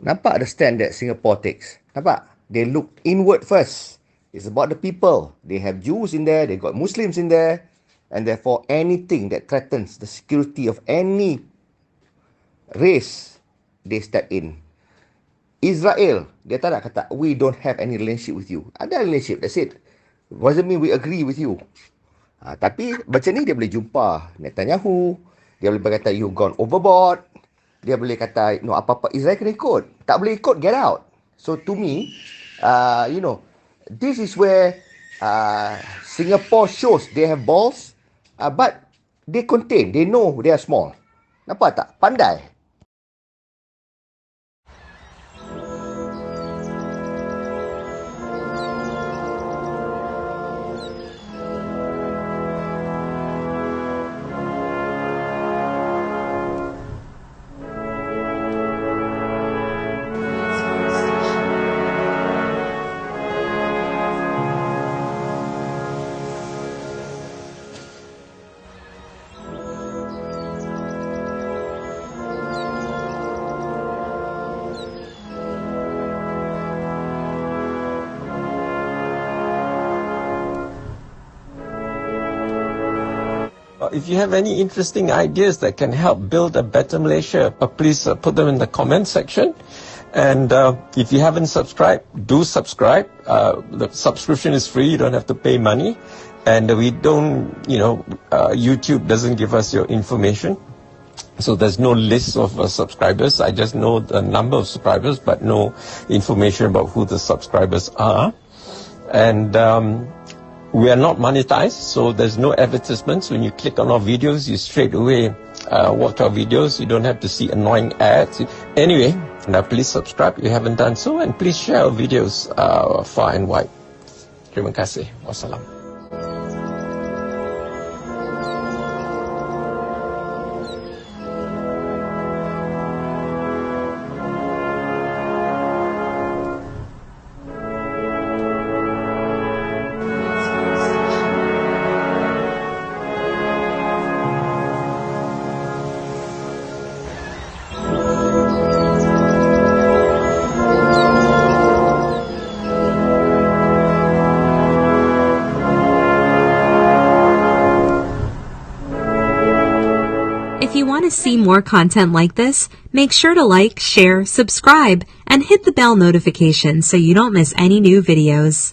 Nampak the stand that Singapore takes? Nampak? They look inward first. It's about the people. They have Jews in there, they got Muslims in there, and therefore anything that threatens the security of any race, they step in. Israel, dia tak nak kata, we don't have any relationship with you. Ada relationship, that's it. Doesn't mean we agree with you. Tapi macam ni dia boleh jumpa Netanyahu, dia boleh berkata you gone overboard, dia boleh kata no, apa-apa Israel kena ikut. Tak boleh ikut, get out. So to me, this is where Singapore shows they have balls, but they contain, they know they are small. Nampak tak? Pandai. If you have any interesting ideas that can help build a better Malaysia, please put them in the comment section. And if you haven't subscribed, do subscribe. The subscription is free. You don't have to pay money. And we don't, YouTube doesn't give us your information. So there's no list of subscribers. I just know the number of subscribers, but no information about who the subscribers are. And we are not monetized, so there's no advertisements. When you click on our videos, you straight away watch our videos. You don't have to see annoying ads. Anyway, now please subscribe if you haven't done so, and please share our videos far and wide. Terima kasih. Wassalam. If you want to see more content like this, make sure to like, share, subscribe, and hit the bell notification so you don't miss any new videos.